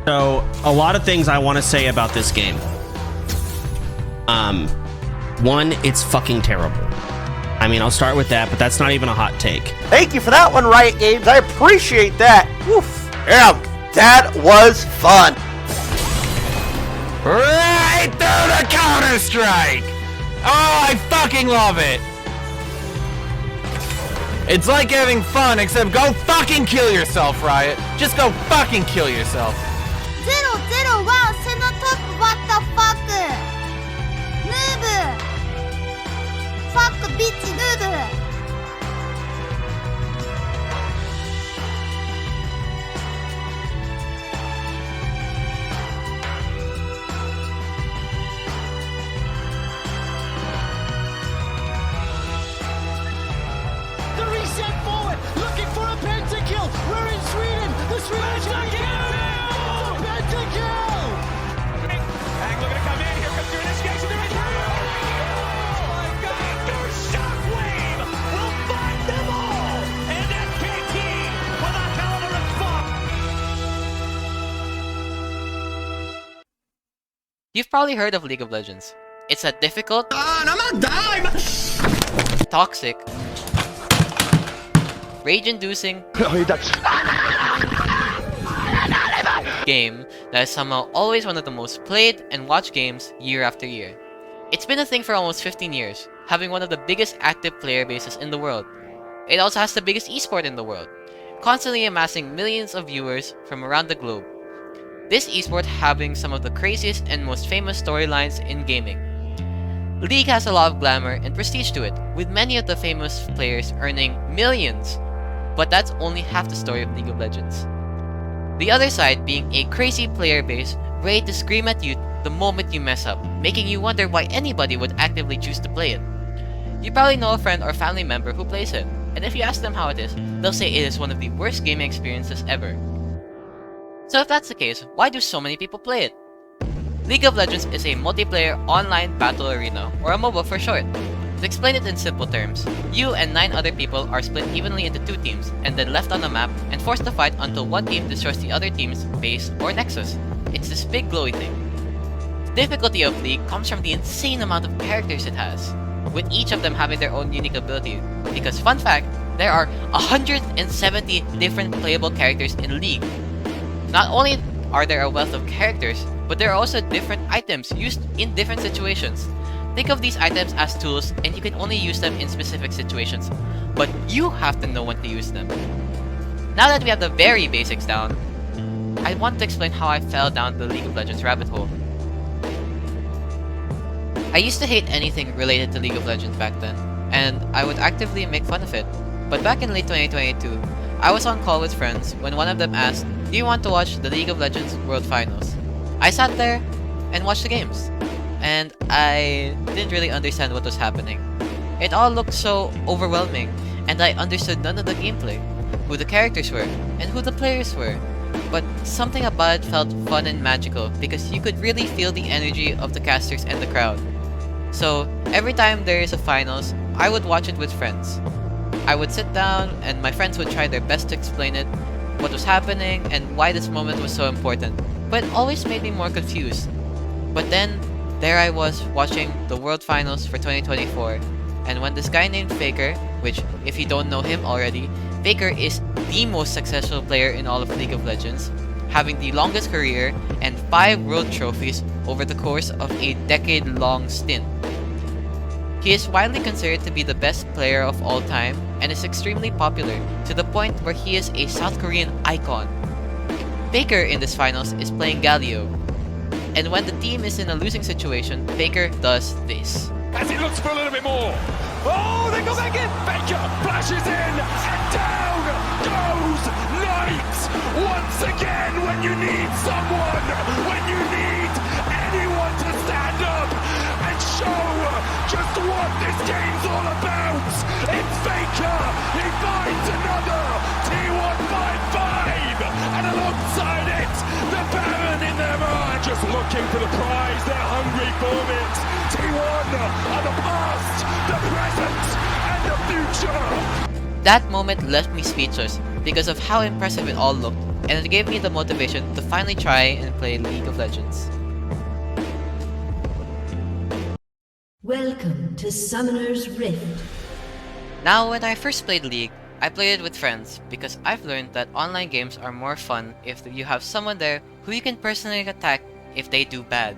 So, a lot of things I want to say about this game. One, it's fucking terrible. I mean, I'll start with that, but that's not even a hot take. Thank you for that one, Riot Games. I appreciate that. Woof. Yeah, that was fun. Right through the Counter-Strike! Oh, I fucking love it! It's like having fun, except go fucking kill yourself, Riot. Just go fucking kill yourself. 001 背のトップ what the fuck ヌーブ fuck bitch ヌーブ The reset forward, looking for a pentakill. We're in Sweden. The Swedish are getting it. Pentakill. Hang looking to come in. Here comes your initiation. There is oh my God! Your shockwave will find them all. And SKT with a hell of a response. You've probably heard of League of Legends. It's a difficult, toxic, rage-inducing game that is somehow always one of the most played and watched games year after year. It's been a thing for almost 15 years, having one of the biggest active player bases in the world. It also has the biggest esport in the world, constantly amassing millions of viewers from around the globe. This esport having some of the craziest and most famous storylines in gaming. League has a lot of glamour and prestige to it, with many of the famous players earning millions. But that's only half the story of League of Legends. The other side being a crazy player base ready to scream at you the moment you mess up, making you wonder why anybody would actively choose to play it. You probably know a friend or family member who plays it, and if you ask them how it is, they'll say it is one of the worst gaming experiences ever. So if that's the case, why do so many people play it? League of Legends is a multiplayer online battle arena, or a MOBA for short. To explain it in simple terms, you and 9 other people are split evenly into 2 teams, and then left on the map and forced to fight until one team destroys the other team's base or nexus. It's this big glowy thing. The difficulty of League comes from the insane amount of characters it has, with each of them having their own unique ability, because fun fact, there are 170 different playable characters in League. Not only are there a wealth of characters, but there are also different items used in different situations. Think of these items as tools, and you can only use them in specific situations, but you have to know when to use them. Now that we have the very basics down, I want to explain how I fell down the League of Legends rabbit hole. I used to hate anything related to League of Legends back then, and I would actively make fun of it. But back in late 2022, I was on call with friends when one of them asked, "Do you want to watch the League of Legends World Finals?" I sat there and watched the games, and I didn't really understand what was happening. It all looked so overwhelming, and I understood none of the gameplay, who the characters were, and who the players were. But something about it felt fun and magical because you could really feel the energy of the casters and the crowd. So every time there is a finals, I would watch it with friends. I would sit down and my friends would try their best to explain it, what was happening, and why this moment was so important. But it always made me more confused. But then, there I was watching the World Finals for 2024, and when this guy named Faker, which if you don't know him already, Faker is the most successful player in all of League of Legends, having the longest career and 5 world trophies over the course of a decade-long stint. He is widely considered to be the best player of all time and is extremely popular to the point where he is a South Korean icon. Faker in this finals is playing Galio, and when the team is in a losing situation, Faker does this. As he looks for a little bit more. Oh, they go back in. Baker flashes in, and down goes Knight. Once again, when you need someone, when you need anyone to stand up and show just what this game's all about, it's Faker. He finds another T155, and alongside it, the Baron in their mind, just looking for the prize. They're hungry for it. T1 are the past, the present, and the future. That moment left me speechless because of how impressive it all looked, and it gave me the motivation to finally try and play League of Legends. Welcome to Summoner's Rift. Now, when I first played League, I played it with friends because I've learned that online games are more fun if you have someone there who you can personally attack if they do bad.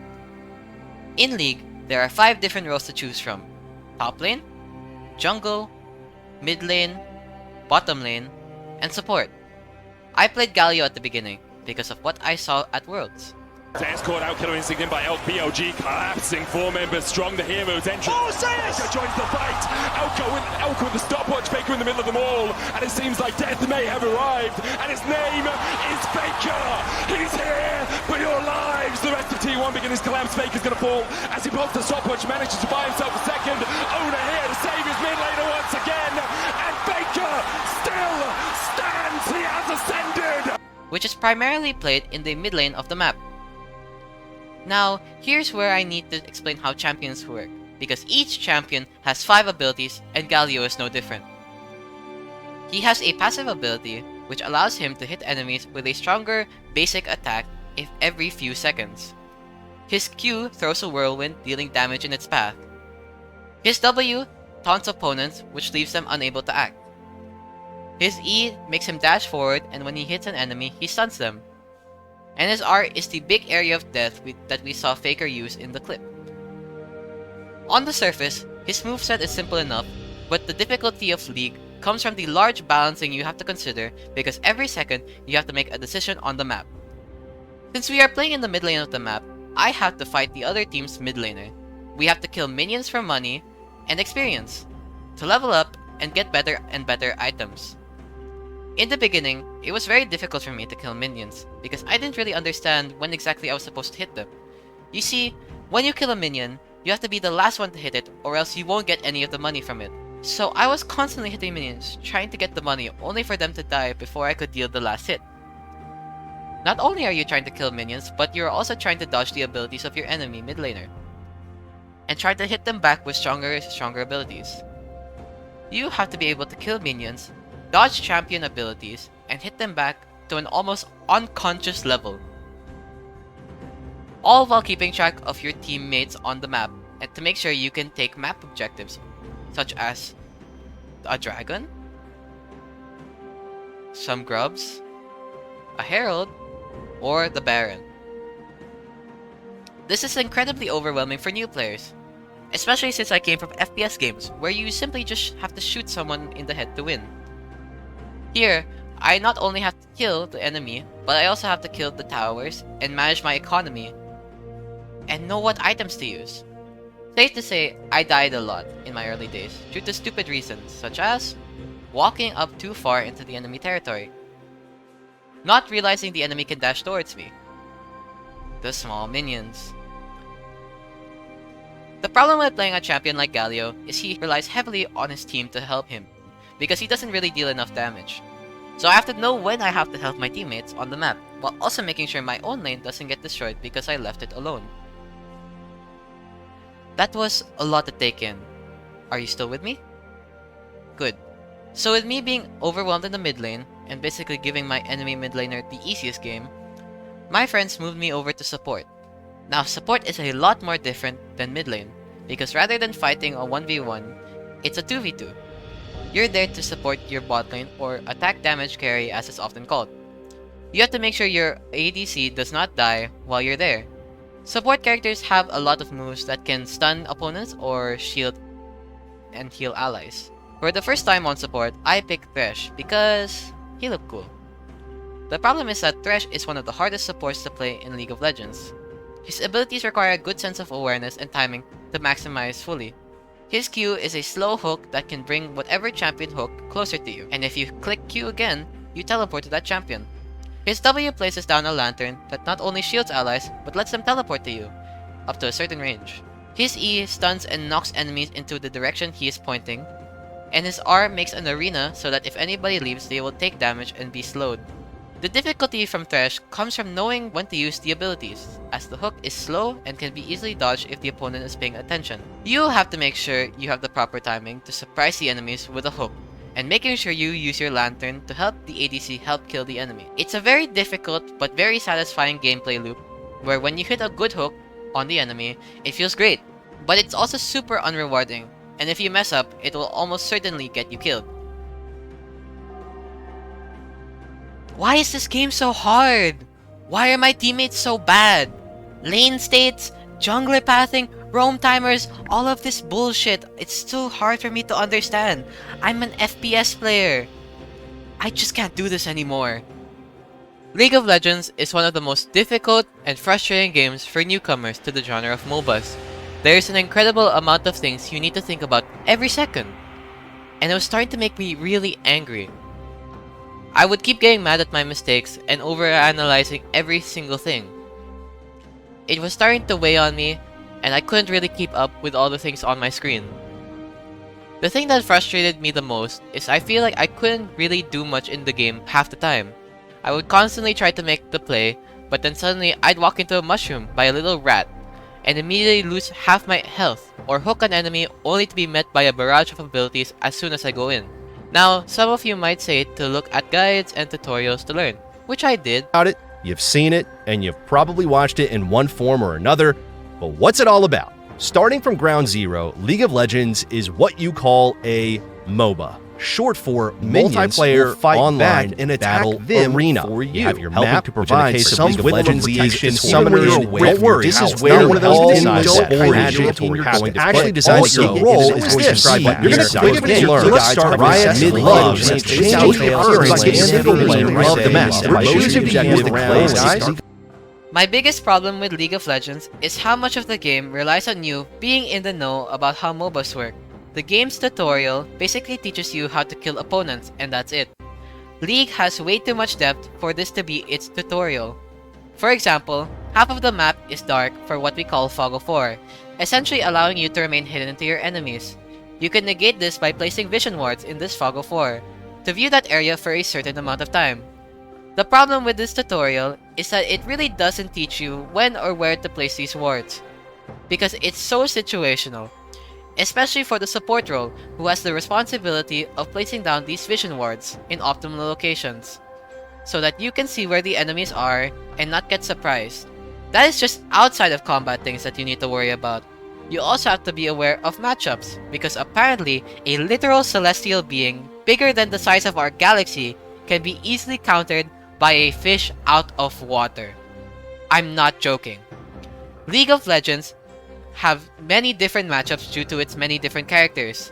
In League, there are 5 different roles to choose from: top lane, jungle, mid lane, bottom lane, and support. I played Galio at the beginning because of what I saw at Worlds. There's caught out, killer instinct in by LPOG, collapsing 4 members strong, the hero's entrance. Oh, Sayas! Faker joins the fight. Elko with the stopwatch, Faker in the middle of them all, and it seems like death may have arrived, and his name is Faker. He's here for your lives. The rest of T1 begin his collapse. Faker's gonna fall as he pulls the stopwatch, manages to buy himself a second. Owner here to save his mid laner once again, and Faker still stands. He has ascended. Which is primarily played in the mid lane of the map. Now, here's where I need to explain how champions work, because each champion has 5 abilities and Galio is no different. He has a passive ability which allows him to hit enemies with a stronger basic attack every few seconds. His Q throws a whirlwind, dealing damage in its path. His W taunts opponents, which leaves them unable to act. His E makes him dash forward, and when he hits an enemy, he stuns them. And his R is the big area of death that we saw Faker use in the clip. On the surface, his moveset is simple enough, but the difficulty of League comes from the large balancing you have to consider because every second you have to make a decision on the map. Since we are playing in the mid lane of the map, I have to fight the other team's mid laner. We have to kill minions for money and experience, to level up and get better and better items. In the beginning, it was very difficult for me to kill minions, because I didn't really understand when exactly I was supposed to hit them. You see, when you kill a minion, you have to be the last one to hit it, or else you won't get any of the money from it. So I was constantly hitting minions, trying to get the money, only for them to die before I could deal the last hit. Not only are you trying to kill minions, but you're also trying to dodge the abilities of your enemy mid laner, and try to hit them back with stronger abilities. You have to be able to kill minions, dodge champion abilities, and hit them back to an almost unconscious level. All while keeping track of your teammates on the map and to make sure you can take map objectives, such as a dragon, some grubs, a herald, or the baron. This is incredibly overwhelming for new players, especially since I came from FPS games where you simply just have to shoot someone in the head to win. Here, I not only have to kill the enemy, but I also have to kill the towers and manage my economy and know what items to use. Safe to say, I died a lot in my early days due to stupid reasons, such as walking up too far into the enemy territory, not realizing the enemy can dash towards me, the small minions. The problem with playing a champion like Galio is he relies heavily on his team to help him, because he doesn't really deal enough damage. So I have to know when I have to help my teammates on the map, while also making sure my own lane doesn't get destroyed because I left it alone. That was a lot to take in. Are you still with me? Good. So with me being overwhelmed in the mid lane, and basically giving my enemy mid laner the easiest game, my friends moved me over to support. Now support is a lot more different than mid lane, because rather than fighting a 1v1, it's a 2v2. You're there to support your bot lane, or attack damage carry as it's often called. You have to make sure your ADC does not die while you're there. Support characters have a lot of moves that can stun opponents or shield and heal allies. For the first time on support, I picked Thresh because he looked cool. The problem is that Thresh is one of the hardest supports to play in League of Legends. His abilities require a good sense of awareness and timing to maximize fully. His Q is a slow hook that can bring whatever champion hook closer to you, and if you click Q again, you teleport to that champion. His W places down a lantern that not only shields allies, but lets them teleport to you, up to a certain range. His E stuns and knocks enemies into the direction he is pointing, and his R makes an arena so that if anybody leaves, they will take damage and be slowed. The difficulty from Thresh comes from knowing when to use the abilities, as the hook is slow and can be easily dodged if the opponent is paying attention. You have to make sure you have the proper timing to surprise the enemies with a hook, and making sure you use your lantern to help the ADC help kill the enemy. It's a very difficult but very satisfying gameplay loop where when you hit a good hook on the enemy, it feels great, but it's also super unrewarding, and if you mess up, it will almost certainly get you killed. Why is this game so hard? Why are my teammates so bad? Lane states, jungler pathing, roam timers, all of this bullshit, it's still hard for me to understand. I'm an FPS player. I just can't do this anymore. League of Legends is one of the most difficult and frustrating games for newcomers to the genre of MOBAs. There is an incredible amount of things you need to think about every second, and it was starting to make me really angry. I would keep getting mad at my mistakes and overanalyzing every single thing. It was starting to weigh on me, and I couldn't really keep up with all the things on my screen. The thing that frustrated me the most is I feel like I couldn't really do much in the game half the time. I would constantly try to make the play, but then suddenly I'd walk into a mushroom by a little rat, and immediately lose half my health, or hook an enemy only to be met by a barrage of abilities as soon as I go in. Now, some of you might say to look at guides and tutorials to learn, which I did. You've seen it, and you've probably watched it in one form or another, but what's it all about? Starting from ground zero, League of Legends is what you call a MOBA, short for multiplayer fight online and battle arena. You have your map to provide some League of Legends summoners. Don't worry, this is where one of those mandatory going to actually decide your role is going to describe what you're going to learn. Let's start Riot mid-loves and change the mess. We're choosing to begin with the guys. My biggest problem with League of Legends is how much of the game relies on you being in the know about how MOBAs work. The game's tutorial basically teaches you how to kill opponents, and that's it. League has way too much depth for this to be its tutorial. For example, half of the map is dark for what we call Fog of War, essentially allowing you to remain hidden to your enemies. You can negate this by placing vision wards in this Fog of War, to view that area for a certain amount of time. The problem with this tutorial is that it really doesn't teach you when or where to place these wards, because it's so situational, especially for the support role who has the responsibility of placing down these vision wards in optimal locations, so that you can see where the enemies are and not get surprised. That is just outside of combat things that you need to worry about. You also have to be aware of matchups, because apparently a literal celestial being bigger than the size of our galaxy can be easily countered by a fish out of water. I'm not joking. League of Legends have many different matchups due to its many different characters,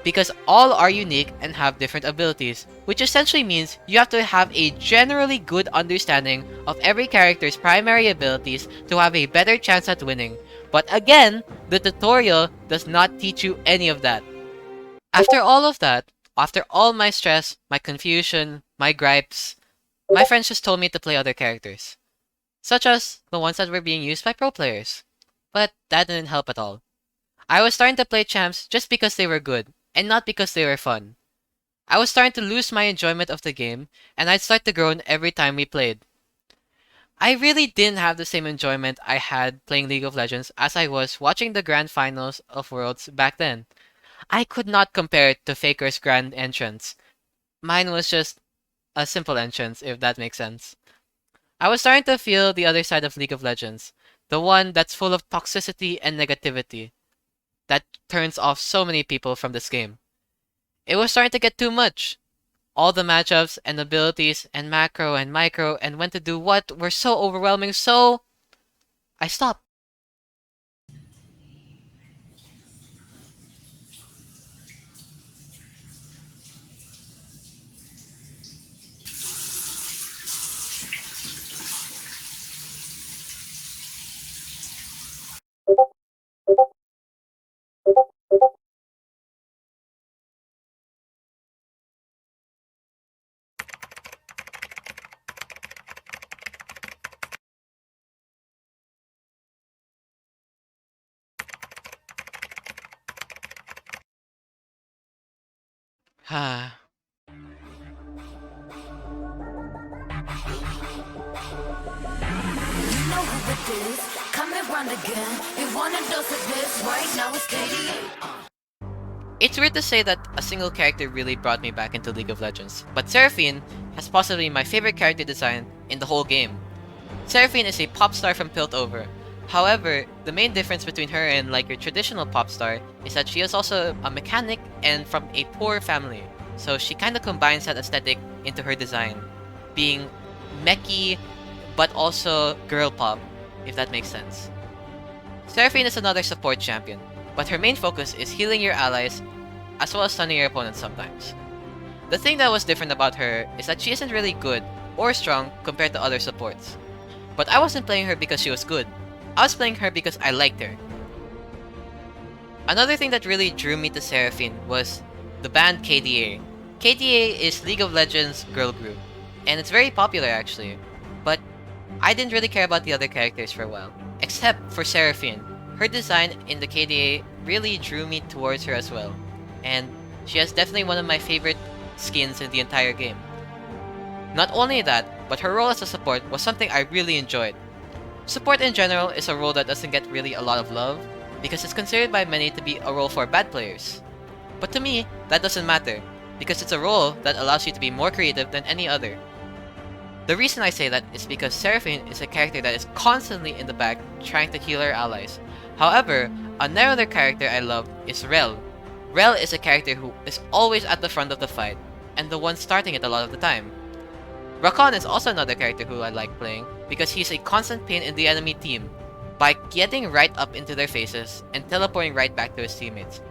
because all are unique and have different abilities, which essentially means you have to have a generally good understanding of every character's primary abilities to have a better chance at winning. But again, the tutorial does not teach you any of that. After all of that, after all my stress, my confusion, my gripes, my friends just told me to play other characters, such as the ones that were being used by pro players. But that didn't help at all. I was starting to play champs just because they were good, and not because they were fun. I was starting to lose my enjoyment of the game, and I'd start to groan every time we played. I really didn't have the same enjoyment I had playing League of Legends as I was watching the grand finals of Worlds back then. I could not compare it to Faker's grand entrance. Mine was just a simple entrance, if that makes sense. I was starting to feel the other side of League of Legends, the one that's full of toxicity and negativity, that turns off so many people from this game. It was starting to get too much. All the matchups and abilities and macro and micro and when to do what were so overwhelming, so I stopped. Ah. It's weird to say that a single character really brought me back into League of Legends, but Seraphine has possibly my favorite character design in the whole game. Seraphine is a pop star from Piltover. However, the main difference between her and like your traditional pop star is that she is also a mechanic and from a poor family. So she kind of combines that aesthetic into her design, being mechy but also girl pop, if that makes sense. Seraphine is another support champion, but her main focus is healing your allies as well as stunning your opponents sometimes. The thing that was different about her is that she isn't really good or strong compared to other supports. But I wasn't playing her because she was good. I was playing her because I liked her. Another thing that really drew me to Seraphine was the band KDA. KDA is League of Legends girl group, and it's very popular actually. But I didn't really care about the other characters for a while, except for Seraphine. Her design in the KDA really drew me towards her as well, and she has definitely one of my favorite skins in the entire game. Not only that, but her role as a support was something I really enjoyed. Support in general is a role that doesn't get really a lot of love, because it's considered by many to be a role for bad players. But to me, that doesn't matter, because it's a role that allows you to be more creative than any other. The reason I say that is because Seraphine is a character that is constantly in the back trying to heal her allies. However, another character I love is Rel. Rel is a character who is always at the front of the fight, and the one starting it a lot of the time. Rakan is also another character who I like playing, because he's a constant pain in the enemy team, by getting right up into their faces and teleporting right back to his teammates.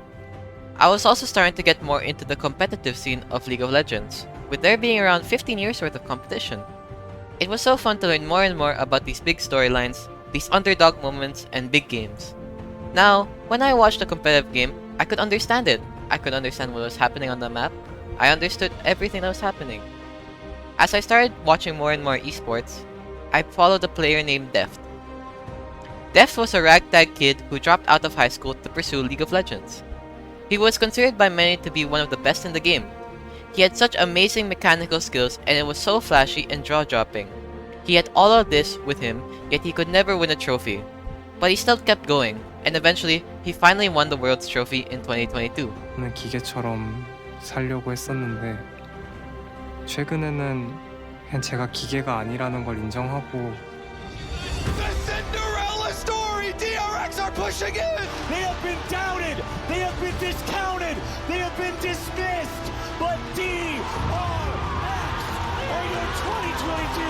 I was also starting to get more into the competitive scene of League of Legends, with there being around 15 years worth of competition. It was so fun to learn more and more about these big storylines, these underdog moments, and big games. Now, when I watched a competitive game, I could understand it. I could understand what was happening on the map. I understood everything that was happening. As I started watching more and more esports, I followed a player named Deft. Deft was a ragtag kid who dropped out of high school to pursue League of Legends. He was considered by many to be one of the best in the game. He had such amazing mechanical skills, and it was so flashy and jaw-dropping. He had all of this with him, yet he could never win a trophy. But he still kept going, and eventually, he finally won the World's Trophy in 2022. 기계처럼 살려고 했었는데 최근에는 그냥 제가 기계가 아니라는 걸 인정하고 The Cinderella story! DRX are pushing in! They have been doubted! They have been discounted! They have been dismissed! But DRX are your 2022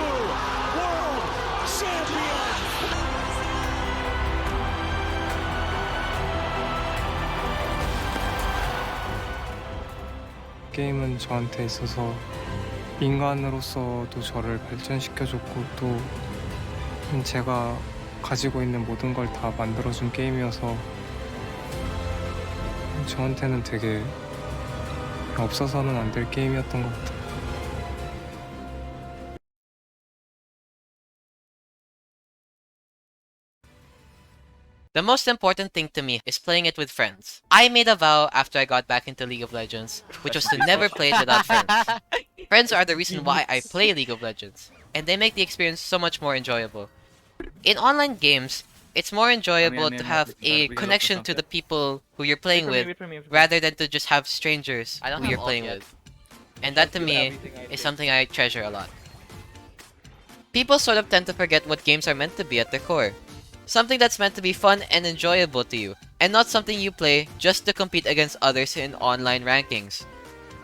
World Champions! 게임은 저한테 있어서 인간으로서도 저를 발전시켜줬고 또 제가 가지고 있는 모든 걸 다 만들어준 게임이어서 저한테는 되게 없어서는 안 될 게임이었던 것 같아요. The most important thing to me is playing it with friends. I made a vow after I got back into League of Legends, which was to never play it without friends. Friends are the reason why I play League of Legends, and they make the experience so much more enjoyable. In online games, it's more enjoyable to have a connection to the people who you're playing with, rather than to just have strangers who you're playing with. And that to me is something I treasure a lot. People sort of tend to forget what games are meant to be at their core. Something that's meant to be fun and enjoyable to you, and not something you play just to compete against others in online rankings.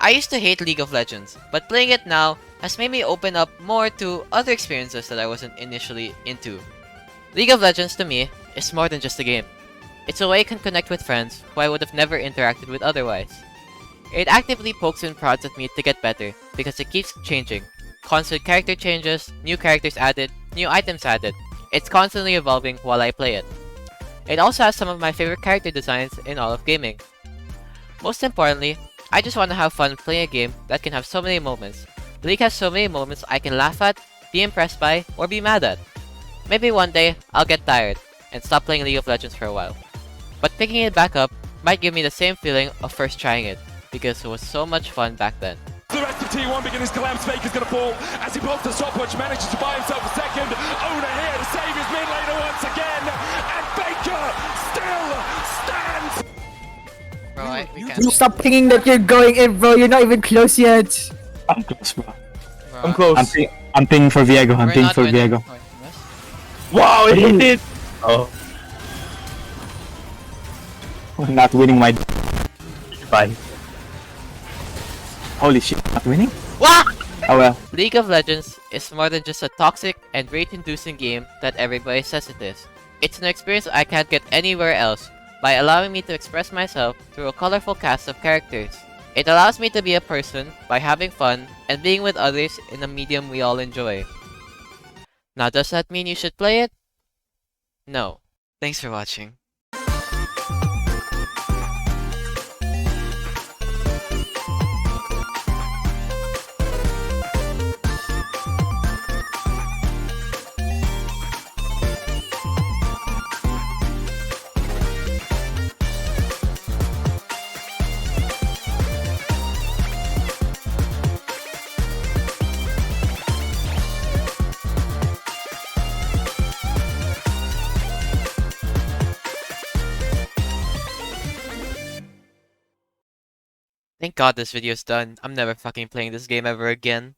I used to hate League of Legends, but playing it now has made me open up more to other experiences that I wasn't initially into. League of Legends to me is more than just a game. It's a way I can connect with friends who I would have never interacted with otherwise. It actively pokes and prods at me to get better because it keeps changing. Constant character changes, new characters added, new items added. It's constantly evolving while I play it. It also has some of my favorite character designs in all of gaming. Most importantly, I just want to have fun playing a game that can have so many moments. League has so many moments I can laugh at, be impressed by, or be mad at. Maybe one day, I'll get tired and stop playing League of Legends for a while. But picking it back up might give me the same feeling of first trying it, because it was so much fun back then. The rest of T1 begins to collapse. Faker's gonna fall as he pulls the stopwatch, manages to buy himself a second. Owner here to save his mid laner once again, and Baker still stands. we can't. Stop thinking that you're going in, bro. You're not even close yet. I'm close, bro. Bro, I'm close. I'm pinging for Viego. I'm we're pinging not for winning. Viego. Wait, yes? Wow, it hit it! Oh. I'm not winning my. Bye. Holy shit, not winning? Wah! Oh well. League of Legends is more than just a toxic and rage-inducing game that everybody says it is. It's an experience I can't get anywhere else, by allowing me to express myself through a colorful cast of characters. It allows me to be a person by having fun and being with others in a medium we all enjoy. Now, does that mean you should play it? No. Thanks for watching. Thank God this video's done. I'm never fucking playing this game ever again.